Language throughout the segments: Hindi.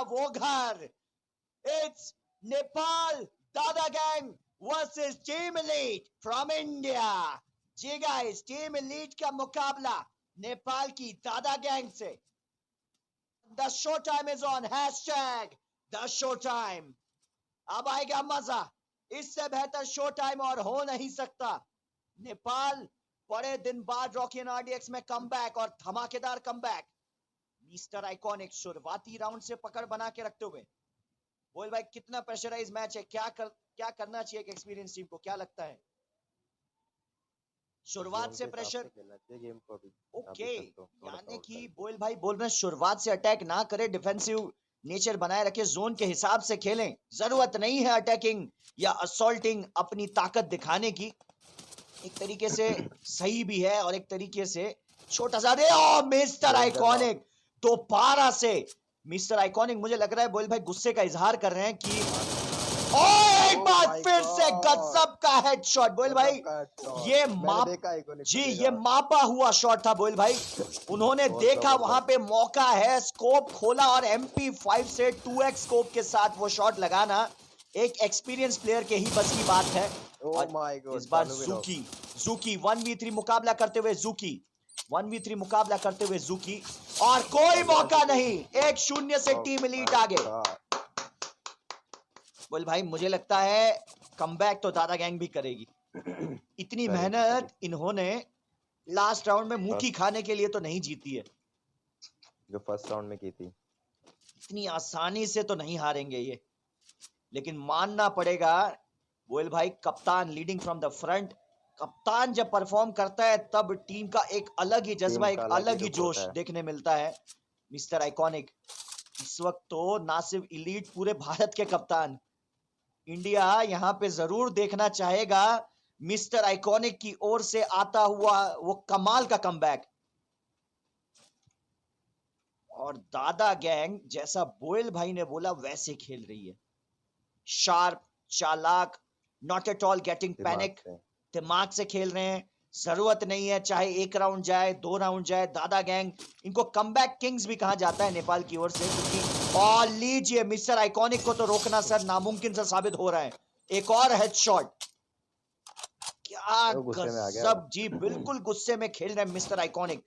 वो घर। It's Nepal Dada gang versus team elite from India. जी गाइस, टीम एलीट का मुकाबला नेपाल की दादा गैंग से। The show time is on, hashtag the show time. अब आएगा मजा, इससे बेहतर शो टाइम और हो नहीं सकता। नेपाल बड़े दिन बाद रॉकी एंड आरडीएक्स में कमबैक, और धमाकेदार कमबैक। मिस्टर आइकॉनिक शुरुआती राउंड से पकड़ बना के रखते हुए। बोल भाई, कितना प्रेशराइज मैच है, क्या करना चाहिए एक्सपीरियंस टीम को, क्या लगता है? शुरुआत से प्रेशर गेम को अभी ओके, यानी कि बोल भाई बोल रहे शुरुआत से अटैक ना करे, डिफेंसिव नेचर बनाए रखे, जोन के हिसाब से खेलें। जरूरत नहीं है अटैकिंग या असॉल्टिंग अपनी ताकत दिखाने की। एक तरीके से सही भी है और एक तरीके से छोटा सा दे। मिस्टर आइकॉनिक दोबारा से, मिस्टर आइकॉनिक मुझे लग रहा है बोल भाई गुस्से का इजहार कर रहे हैं कि एक बार फिर से गजब का हेडशॉट। बोल भाई ये ये मापा हुआ शॉट था बोल भाई। उन्होंने देखा वहां पे मौका है, स्कोप खोला और MP5 से 2x स्कोप के साथ वो शॉट लगाना एक एक्सपीरियंस प्लेयर के ही बस की बात है। इस बार जूकी 1v3 मुकाबला करते हुए, जूकी 1v3 मुकाबला करते हुए जूकी, और कोई मौका नहीं, 1-0 से टीम एलीट आगे। बोल भाई मुझे लगता है कमबैक तो दादा गैंग भी करेगी। इतनी मेहनत इन्होंने लास्ट राउंड में मुंह की खाने के लिए तो नहीं जीती है, जो फर्स्ट राउंड में की थी। इतनी आसानी से तो नहीं हारेंगे ये, लेकिन मानना पड़ेगा बोल भाई, कप्तान लीडिंग फ्रॉम द फ्रंट, कप्तान जब परफॉर्म करता है तब टीम का एक अलग ही जज्बा, एक अलग ही जोश देखने मिलता है। मिस्टर आइकॉनिक इस वक्त तो ना सिर्फ एलीट, पूरे भारत के कप्तान। इंडिया यहां पे जरूर देखना चाहेगा मिस्टर आइकॉनिक की ओर से आता हुआ वो कमाल का कमबैक। और दादा गैंग जैसा बोयल भाई ने बोला वैसे खेल रही है, शार्प, चालाक, not at all getting panic, दिमाग से खेल रहे हैं। जरूरत नहीं है चाहे 1 राउंड जाए 2 राउंड जाए, दादा गैंग, इनको कमबैक किंग्स भी कहा जाता है नेपाल की ओर से, क्योंकि और लीजिए मिस्टर आइकॉनिक को तो रोकना सर नामुमकिन सा साबित हो रहा है। एक और हेडशॉट, क्या गजब जी, बिल्कुल गुस्से में खेल रहे हैं मिस्टर आइकॉनिक,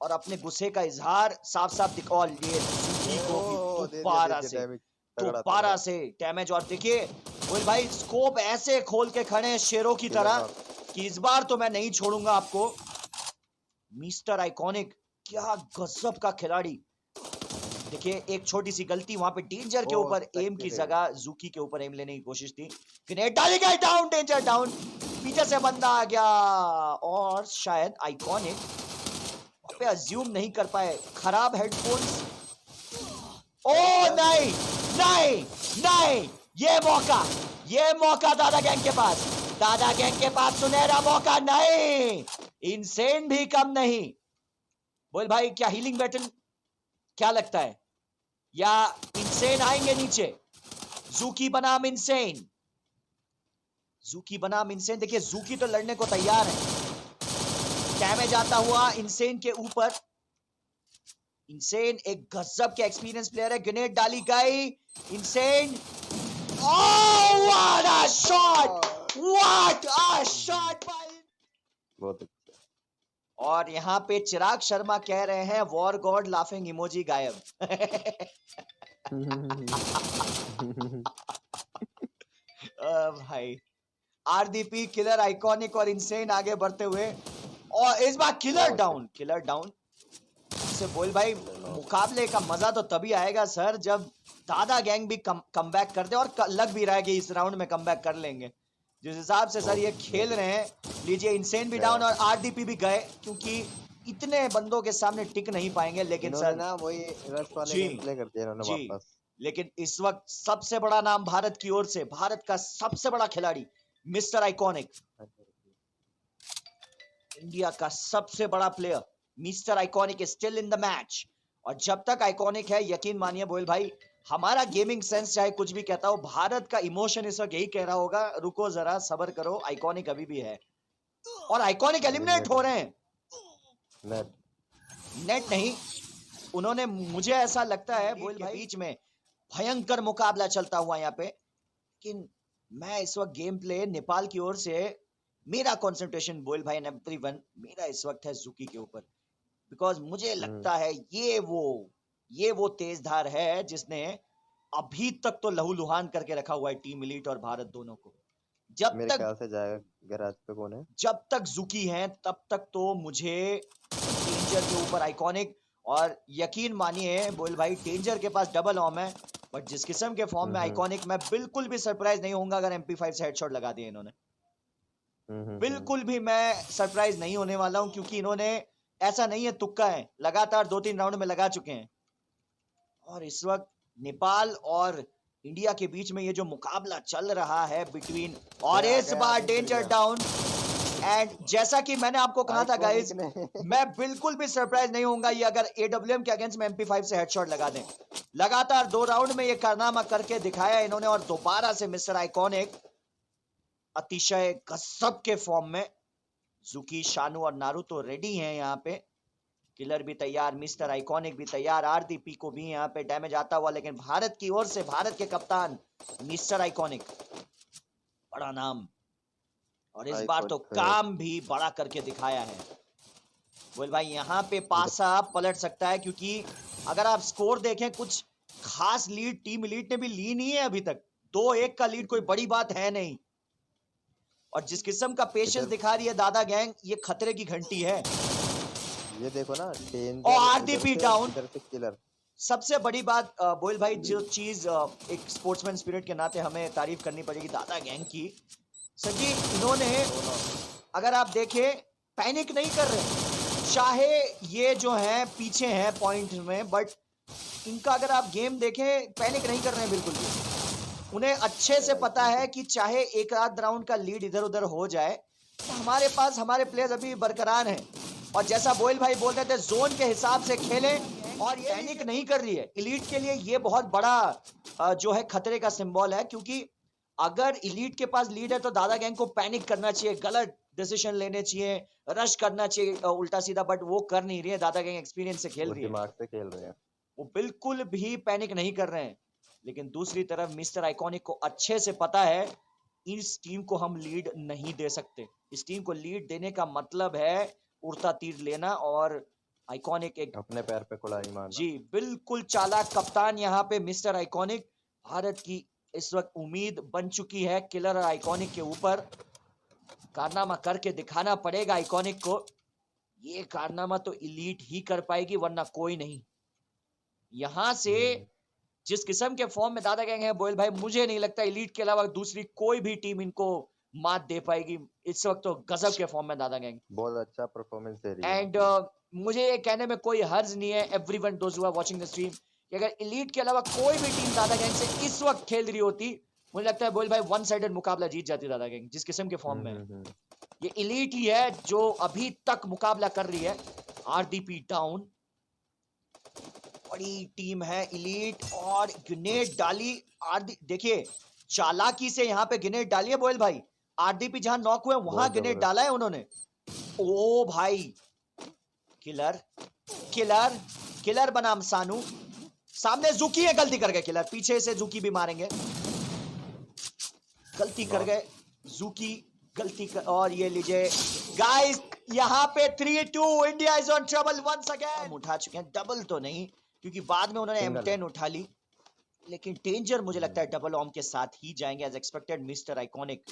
और अपने गुस्से का इजहार साफ साफ दिखा लिए दोबारा से डैमेज। और देखिए बोल भाई स्कोप ऐसे खोल के खड़े हैं शेरों की तरह कि इस बार तो मैं नहीं छोड़ूंगा आपको। मिस्टर आइकॉनिक क्या गजब का खिलाड़ी। देखिए एक छोटी सी गलती वहां पे डेंजर के ऊपर एम की जगह जूकी के ऊपर एम लेने की कोशिश थी, ग्रेनेड डाली गई, डाउन, डेंजर डाउन, पीछे से बंदा आ गया और शायद आइकॉनिक पे अज्यूम नहीं कर पाए। खराब हेडफोन्स, ओ नहीं नहीं नहीं, ये मौका दादा गैंग के पास, दादा गैंग के पास सुनहरा मौका नहीं, इनसेन भी कम नहीं। बोल भाई क्या हीलिंग बैटल, क्या लगता है, या इनसेन आएंगे नीचे? जूकी बनाम इनसेन, जूकी बनाम इनसेन। देखिए जूकी तो लड़ने को तैयार है, डैमेज आता हुआ इनसेन के ऊपर। इनसेन एक गजब के एक्सपीरियंस प्लेयर है, ग्रेनेड डाली गई, insane, oh what a shot, what a shot by, और यहाँ पे चिराग शर्मा कह रहे हैं वॉर गॉड लाफिंग इमोजी गायब। भाई आरडीपी, किलर, आइकॉनिक और इनसेन आगे बढ़ते हुए, और इस बार किलर डाउन, किलर डाउन से बोल भाई मुकाबले का मजा तो तभी आएगा सर जब दादा गैंग भी कमबैक कर दे, और लग भी रहा है कि इस राउंड में कमबैक कर लेंगे जिस हिसाब से सर ये खेल रहे हैं। लीजिए इनसेन भी डाउन और आरडीपी भी गए, क्योंकि इतने बंदों के सामने टिक नहीं पाएंगे। लेकिन सर ना वही रश वाले गेम प्ले कर दिया इन्होंने वापस। लेकिन इस वक्त सबसे बड़ा नाम भारत की ओर से, भारत का सबसे बड़ा खिलाड़ी मिस्टर आइकॉनिक, इंडिया का सबसे बड़ा player mister iconic is still in the match. और जब तक आइकॉनिक है यकीन मानिए बोल भाई, हमारा गेमिंग सेंस चाहे कुछ भी कहता हो, भारत का इमोशन इस वक्त यही कह रहा होगा रुको जरा सब्र करो, आइकॉनिक अभी भी है। और आइकॉनिक एलिमिनेट हो रहे हैं, नेट नहीं, उन्होंने, मुझे ऐसा लगता है बोल भाई बीच में भयंकर मुकाबला चलता हुआ यहाँ पे, लेकिन मैं इस वक्त गेम प्ले नेपाल की ओर से, मेरा कंसंट्रेशन बोल भाई एवरीवन, मेरा इस वक्त है जुकी के ऊपर, बिकॉज मुझे लगता है ये वो तेज धार है जिसने अभी तक तो लहूलुहान करके रखा हुआ है टीम एलीट और भारत दोनों को। जब मेरे तक ख्याल से जाएगा गैराज पे कौन है? जब तक जुकी है तब तक तो मुझे डेंजर के ऊपर आइकॉनिक, और यकीन मानिए बोल भाई डेंजर के पास डबल ऑर्म है, बट जिस किस्म के फॉर्म में आइकॉनिक, मैं बिल्कुल भी सरप्राइज नहीं होऊंगा अगर MP5 से हेडशॉट लगा दिए इन्होंने। बिल्कुल भी मैं सरप्राइज नहीं होने वाला हूं, क्योंकि इन्होंने, ऐसा नहीं है तुक्का है, लगातार 2-3 राउंड में लगा चुके हैं। और इस वक्त नेपाल और इंडिया के बीच में ये जो मुकाबला चल रहा है बिटवीन, और इस बार डेंजर डाउन, एंड जैसा कि मैंने आपको कहा था गाइस, मैं बिल्कुल भी सरप्राइज नहीं होऊंगा ये अगर AWM के अगेंस्ट में MP5 से हेडशॉट लगा दें। लगातार 2 राउंड में ये कारनामा करके दिखाया इन्होंने, और दोबारा से मिस्टर आइकॉनिक अतिशय गजब के फॉर्म में। जुकी, शानू और नारुतो रेडी हैं यहाँ पे, किलर भी तैयार, मिस्टर आइकॉनिक भी तैयार, RDP को भी यहाँ पे डैमेज आता हुआ, लेकिन भारत की ओर से भारत के कप्तान मिस्टर आइकॉनिक, बड़ा नाम, और इस बार तो काम भी बड़ा करके दिखाया है। बोल भाई यहाँ पे पासा पलट सकता है, क्योंकि अगर आप स्कोर देखें, कुछ खास लीड टीम एलीट ने भी ली नहीं है अभी तक, 2-1 का लीड कोई बड़ी बात है नहीं, और जिस किस्म का पेशेंस दिखा रही है दादा गैंग, ये खतरे की घंटी है। ये देखो ना, और RDP डाउन, किलर। सबसे बड़ी बात बोल भाई, जो चीज एक स्पोर्ट्समैन स्पिरिट के नाते हमें तारीफ करनी पड़ेगी दादा गैंग की, सर जी इन्होंने, अगर आप देखें, पैनिक नहीं कर रहे, चाहे ये जो है पीछे हैं पॉइंट में, बट इनका अगर आप गेम देखें, पैनिक नहीं कर रहे हैं बिल्कुल भी। उन्हें अच्छे से पता है कि चाहे एक आध राउंड का लीड इधर उधर हो जाए, तो हमारे पास हमारे प्लेयर्स अभी बरकरार हैं, और जैसा बोयल भाई बोल रहे थे, जोन के हिसाब से खेलें, और ये पैनिक नहीं कर रही है। एलीट के लिए ये बहुत बड़ा जो है खतरे का सिंबल है, क्योंकि अगर एलीट के पास लीड है तो दादा गैंग को पैनिक करना चाहिए, गलत डिसीजन लेने चाहिए, रश करना चाहिए उल्टा सीधा, बट वो कर नहीं रही है। दादा गैंग एक्सपीरियंस से खेल रही है, दिमाग से खेल रहे हैं, वो बिल्कुल भी पैनिक नहीं कर रहे हैं। लेकिन दूसरी तरफ मिस्टर आइकॉनिक को अच्छे से पता है, इस टीम को हम लीड नहीं दे सकते। इस टीम को लीड देने का मतलब है उड़ता तीर लेना, और आइकॉनिक एक अपने पैर पे कुल्हाड़ी मारना। जी बिल्कुल चालाक कप्तान यहाँ पे मिस्टर आइकॉनिक। भारत की इस वक्त उम्मीद बन चुकी है किलर और आइकॉनिक के ऊपर। कारनामा करके दिखाना पड़ेगा आइकॉनिक को, ये कारनामा तो एलीट ही कर पाएगी, वरना कोई नहीं। यहां से जिस किस्म के फॉर्म में दादा गैंग है बोयल भाई, मुझे नहीं लगता एलीट के अलावा दूसरी कोई भी टीम इनको मात दे पाएगी। इस वक्त तो गजब के फॉर्म में दादा गैंग, बहुत अच्छा परफॉर्मेंस दे रही है। एंड मुझे ये कहने में कोई हर्ज नहीं है, everyone those who are watching the stream, कि अगर एलीट के अलावा कोई भी टीम दादा गैंग से इस वक्त खेल रही होती, मुझे लगता है बोयल भाई वन साइडेड मुकाबला जीत जाती दादा गैंग, जिस किस्म के फॉर्म में है। ये एलीट ही है जो अभी तक मुकाबला कर रही है। RDP डाउन, बड़ी टीम है एलीट, और ग्रेनेड डाली देखिए चालाकी से यहाँ पे ग्रेनेड डाली है बोयल भाई। RDP जहां नॉक हुए वहां ग्रेनेड डाला है उन्होंने। ओ भाई, किलर किलर किलर बनाम सानू, सामने जुकी है, गलती कर गए किलर, पीछे से जुकी भी मारेंगे, गलती कर गए जुकी, गलती कर, और ये लीजिए गाइस, यहाँ पे 3-2 India is on trouble once again. उठा चुके हैं, डबल तो नहीं, क्योंकि बाद में उन्होंने M10 उठा ली, लेकिन डेंजर मुझे लगता है डबल ऑर्म के साथ ही जाएंगे as expected mister iconic.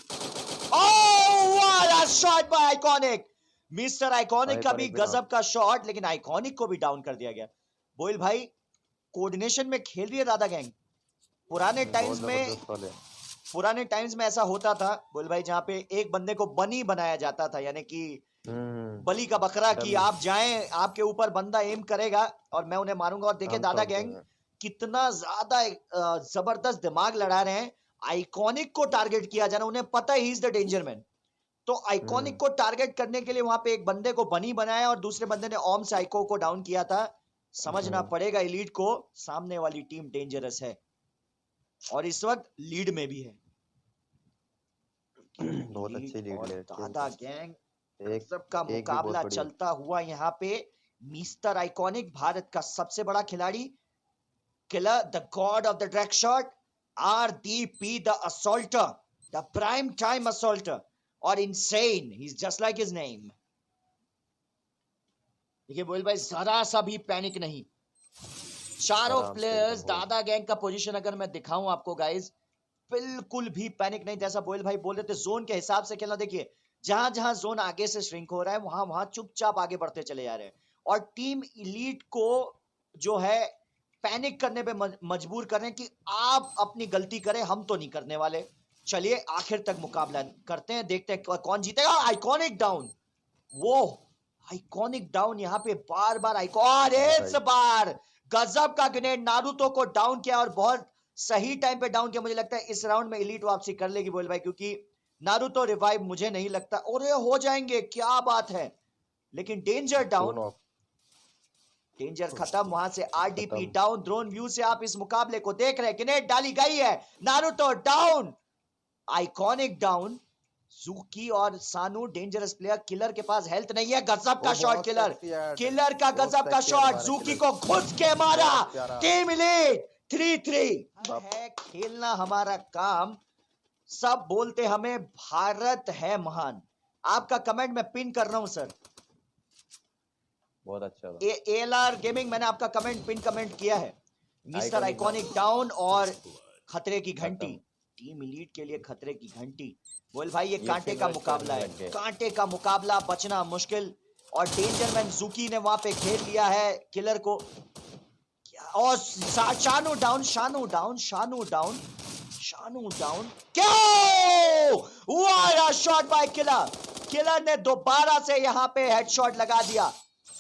Oh what a shot by iconic, mister iconic का भी गजब का शॉट, लेकिन आइकॉनिक को भी डाउन कर दिया गया। बोयल भाई कोऑर्डिनेशन में खेल रही है दादा गैंग। पुराने टाइम्स में ऐसा होता था बोयल भाई, जहां पे एक बंदे को बनी बनाया जाता था, यानी कि बलि का बकरा, कि आप जाएं, आपके ऊपर बंदा एम करेगा और मैं उन्हें मारूंगा। और देखिए दादा गैंग कितना ज्यादा जबरदस्त दिमाग लड़ा रहे हैं। आइकॉनिक को टारगेट किया जाना, उन्हें पता है he is the danger man, तो आइकॉनिक को टारगेट करने के लिए वहां पे एक बंदे को बनी बनाया और दूसरे बंदे ने ओम से आइको को डाउन किया था। समझना पड़ेगा एलीट को, सामने वाली टीम डेंजरस है और इस वक्त लीड में भी है। बहुत अच्छी लीड ले दादा गैंग एक सबका मुकाबला चलता हुआ यहाँ पे मिस्टर आइकॉनिक, भारत का सबसे बड़ा खिलाड़ी, Killer, the god of the drag shot, RDP the assaulter, the prime time assaulter, और Insane, he is just like his name. देखिए बोल भाई, जरा सा भी पैनिक नहीं। चारों आराम से प्लेयर्स, एकदम hold। दादा गैंग का पोजीशन अगर मैं दिखाऊं आपको गाइस, बिल्कुल भी पैनिक नहीं। जैसा बोयल भाई बोल रहे थे, जोन के हिसाब से खेलना। देखिए जहां जहां जोन आगे से श्रिंक हो रहा है, वहां वहां चुपचाप आगे बढ़ते चले जा रहे हैं, और टीम इलीट को जो है पैनिक करने पे मजबूर कर रहे हैं कि आप अपनी गलती करें, हम तो नहीं करने वाले। चलिए आखिर तक मुकाबला करते हैं, देखते हैं कौन जीतेगा। आइकॉनिक डाउन, वो आइकॉनिक डाउन यहाँ पे बार बार आइकॉन, इस बार गजब का ग्रेनेड, नारुतो को डाउन किया और बहुत सही टाइम पे डाउन किया। मुझे लगता है इस राउंड में इलीट वापसी कर लेगी बोल भाई, क्योंकि नारुतो रिवाइव मुझे नहीं लगता, और ये हो जाएंगे, क्या बात है। लेकिन डेंजर डाउन, दोनों डेंजर खत्म, वहां से RDP खत्म। डाउन। ड्रोन व्यू से आप इस मुकाबले को देख रहे हैं, ग्रेनेड डाली गई है, नारुतो डाउन, आइकॉनिक डाउन। ज़ूकी और सानू डेंजरस प्लेयर, किलर के पास हेल्थ नहीं है, गजब का शॉट किलर, किलर का गजब का शॉट, ज़ूकी को घुस के मारा, टीम इलीट 3-3 है। खेलना हमारा काम, सब बोलते हमें भारत है महान। आपका कमेंट मैं पिन कर रहा हूं सर, बहुत अच्छा था। ALR गेमिंग, मैंने आपका कमेंट पिन कमेंट किया है। मिस्टर आइकॉनिक डाउन और खतरे की घंटी, टीम इलीट के लिए खतरे की घंटी। बोल भाई ये कांटे का मुकाबला है, कांटे का मुकाबला, बचना मुश्किल। और डेंजर मैन ज़ूकी ने वहां पे घेर लिया है किलर को, और Shanu down, Shanu down, Shanu down, Shanu down. क्यों, what a shot by Killer, Killer ने दोबारा से यहां पे हेडशॉट लगा दिया,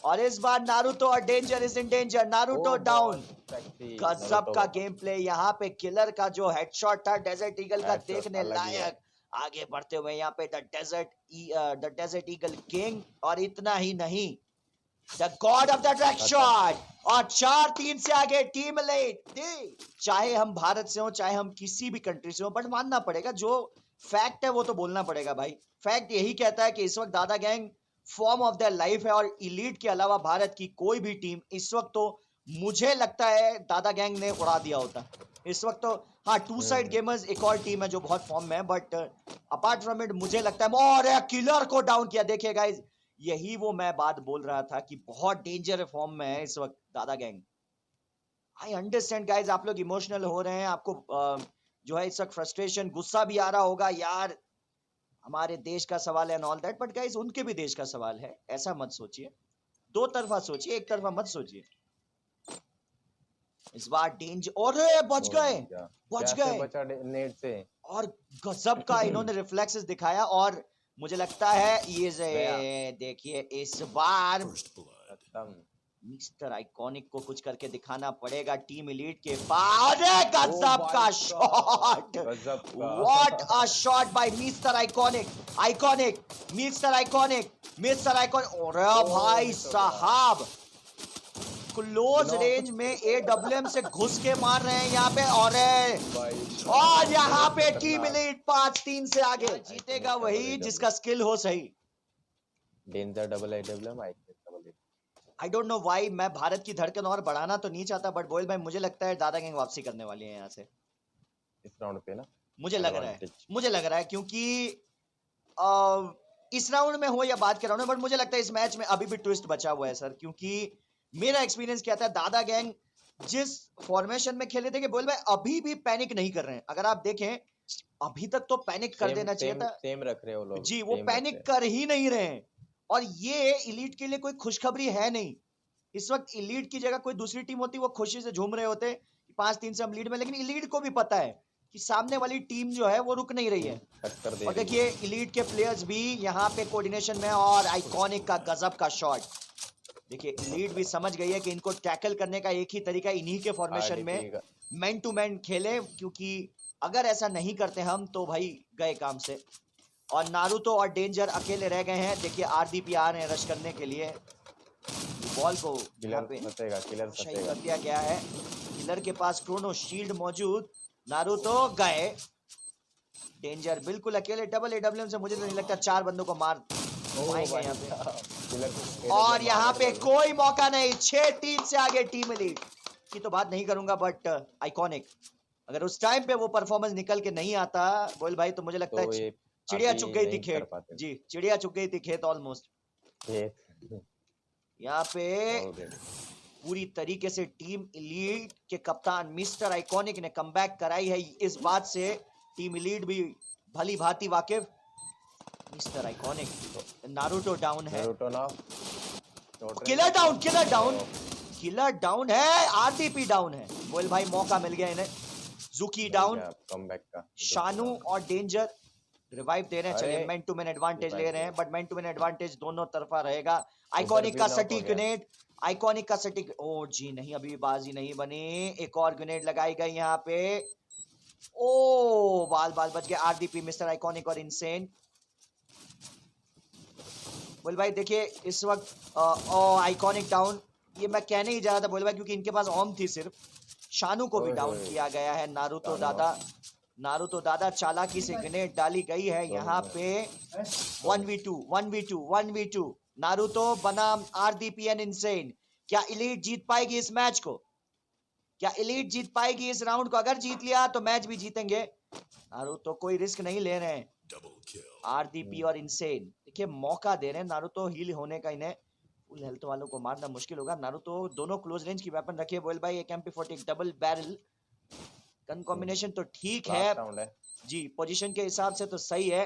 और इस बार नारुतो और danger is in danger. Naruto down, गजब का गेम प्ले यहाँ पे, किलर का जो हेडशॉट था डेजर्ट ईगल का, देखने लायक। आगे बढ़ते हुए यहाँ पे द डेजर्ट ईगल किंग, और इतना ही नहीं, the god of the drag shot, और 4-3 से आगे टीम इलीट। चाहे हम भारत से हो, चाहे हम किसी भी कंट्री से हो, बट मानना पड़ेगा, जो फैक्ट है वो तो बोलना पड़ेगा भाई। फैक्ट यही कहता है कि इस वक्त दादा gang form of their life है, और इलीट के अलावा भारत की कोई भी टीम इस वक्त, तो मुझे लगता है दादा गैंग ने उड़ा दिया होता इस वक्त तो। हाँ, टू साइड गेमर्स एक और टीम है जो बहुत फॉर्म में है, बट अपार्ट फ्रॉम इट मुझे लगता है, और किलर को डाउन किया। देखिए गाइस, यही वो मैं बात बोल रहा था कि बहुत डेंजर फॉर्म में है इस वक्त दादा गैंग। आई अंडरस्टैंड गाइस, आप लोग इमोशनल हो रहे हैं, आपको जो है इस वक्त फ्रस्ट्रेशन, गुस्सा भी आ रहा होगा, यार हमारे देश का सवाल है and all that, but guys उनके भी देश का सवाल है, ऐसा मत सोचिए, दो तरफा सोचिए, एक तरफा मत सोचिए। इस बार डेंजर, और बच गए, बच गए, बचा नेट से, और गजब का इन्होंने रिफ्लेक्सेस दिखाया, और मुझे लगता है ये देखिए इस बार मिस्टर आइकॉनिक को कुछ करके दिखाना पड़ेगा टीम इलीट के पास। गजब का shot, what a shot bye mister iconic, iconic, mister iconic, mister iconic. और भाई साहब क्लोज रेंज में AWM से घुस के मार रहे हैं यहाँ पे, और यहाँ पे टीम इलीट 5-3 से आगे। जीतेगा वही जिसका स्किल हो सही। Danger double AWM, I don't know why, मैं भारत की धड़कन और बढ़ाना तो नहीं चाहता, बट बोयल भाई मुझे लगता है दादा गैंग वापसी करने वाली है यहाँ से इस राउंड पे ना, मुझे लग रहा है, क्योंकि इस राउंड में हो या बाद के राउंड में, बट मुझे लगता है इस मैच में अभी भी ट्विस्ट बचा हुआ है सर। क्योंकि मेरा एक्सपीरियंस क्या था, दादा गैंग जिस फॉर्मेशन में खेले थे कि बोल भाई अभी भी पैनिक नहीं कर रहे हैं। अगर आप देखें अभी तक तो पैनिक कर देना चाहिए था, सेम रख रहे हो लोग जी, वो पैनिक कर ही नहीं रहे हैं। और ये इलीट के लिए कोई खुशखबरी है नहीं। इस वक्त इलीट की जगह कोई दूसरी टीम होती, वो खुशी से झूम रहे होते 5-3 से हम लीड में, लेकिन इलीट को भी पता है कि सामने वाली टीम जो है वो रुक नहीं रही है। और देखिए इलीट के प्लेयर्स भी यहाँ पे कोऑर्डिनेशन में, और आइकॉनिक का गजब का शॉट। देखिए इलीट भी समझ गई है कि इनको टैकल करने का एक ही तरीका इन्हीं के फॉर्मेशन में मैन टू मैन खेले, क्योंकि अगर ऐसा नहीं करते हम तो भाई गए काम से। और नारुतो और डेंजर अकेले रह गए हैं। देखिए RDP आ रहे हैं रश करने के लिए, बॉल को यहाँ पे सही कर दिया गया है। किलर के पास क्रोनो शील्ड मौजूद, नारुतो गए, डेंजर बिल्कुल अकेले, डबल AWM से मुझे तो नहीं लगता 4 बंदों को मार पाएंगे यहाँ पे। और यहाँ पे कोई मौका नहीं, 6 टीम से आगे टीम एलीट की तो बात नहीं करूंगा, बट आइकॉनिक अगर उस टाइम पे वो परफॉर्मेंस निकल के नहीं आता बोल भाई, तो मुझे लगता तो है ये चिड़िया आगे चुग गई थी नहीं कर खेत। पाते जी, चिड़िया चुग गई थी खेत ऑलमोस्ट। ये यहाँ पे ऑलरेडी पूरी तरीके से टीम एलीट के कप्तान मिस्टर आइकॉनिक ने कमबैक कराई है, इस बात से टीम एलीट भी भली भांति वाकिफ। मिस्टर आइकॉनिक, नारुतो डाउन है, नारुतो ना killer down, killer down, killer down है, आरडीपी डाउन है। बोल भाई मौका मिल गया इन्हें। जुकी डाउन, कमबैक का शानू और डेंजर रिवाइव दे रहे हैं। चलिए अरे, मैन टू मैन एडवांटेज ले revive रहे हैं, दे। But man to man advantage दोनों तरफा रहेगा। आइकॉनिक का भी knock हो सटीक गया। ग्रेनेड, आइकॉनिक का सटीक, ओ जी नहीं, अभी बाजी नहीं बनी। एक और ग्रेनेड लगाई गई यहाँ पे, ओ बाल बाल बच गए। आरडीपी, मिस्टर आइकॉनिक और इनसेन। बोल भाई देखिए इस वक्त आइकॉनिक डाउन, ये मैं कहने ही जा रहा था बोल भाई, क्योंकि इनके पास ओम थी सिर्फ। शानू को भी ओए डाउन होए। किया गया है। नारुतो शानू। दादा, नारुतो दादा चालाकी से ग्रेनेड डाली गई है यहाँ पे। 1v2 1v2 1v2 नारुतो बनाम आरडीपी एंड इनसेन। क्या एलीट जीत पाएगी इस मैच को? क्या एलीट जीत पाएगी इस राउंड को? अगर जीत लिया तो मैच भी जीतेंगे। नारुतो कोई रिस्क नहीं ले रहे हैं। आरडीपी और इनसेन देखिए मौका दे रहे हैं नारुतो हील होने का। इन्हें फुल हेल्थ वालों को मारना मुश्किल होगा। नारुतो दोनों क्लोज रेंज की वेपन रखिए बोल भाई। एक MP40 double barrel gun combination तो ठीक है राउंड है जी, पोजीशन के हिसाब से तो सही है।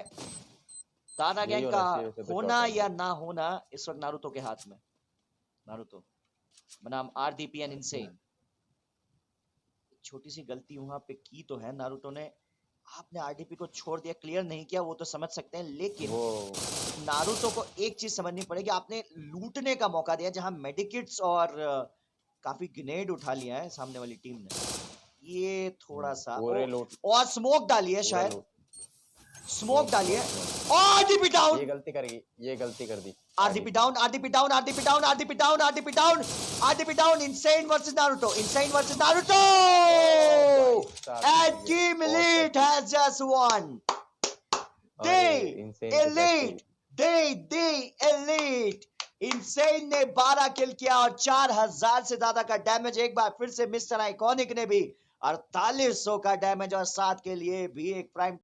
दादा यही गैंग होना का चाहिए वैसे तो होना चौथा या ना होना इस वक्त नारुतो के हाथ में। नारुतो बनाम आरडीपी एंड इनसेन। छोटी सी गलती वहां पे की तो है नारुतो ने, आपने आरडीपी को छोड़ दिया, क्लियर नहीं किया, वो तो समझ सकते हैं, लेकिन वो नारुतो को एक चीज समझनी पड़ेगी, आपने लूटने का मौका दिया जहां मेडिकिट्स और काफी ग्रेनेड उठा लिया है सामने वाली टीम ने। ये थोड़ा सा पूरे लूट और स्मोक डाली है, पूरा शायद लूट। स्मोक डाली है। आरडीपी डाउन, ये गलती करेगी, ये गलती कर दी। RDP down, RDP down, RDP down, RDP down, RDP down, RDP down. Insane versus Naruto, Insane versus Naruto, and Team Elite has just won. The Elite Insane ने 12 किल किया और 4000 से ज्यादा का डैमेज। एक बार फिर से मिस्टर आइकॉनिक ने भी 4800 का डैमेज और 7 के लिए भी एक प्राइम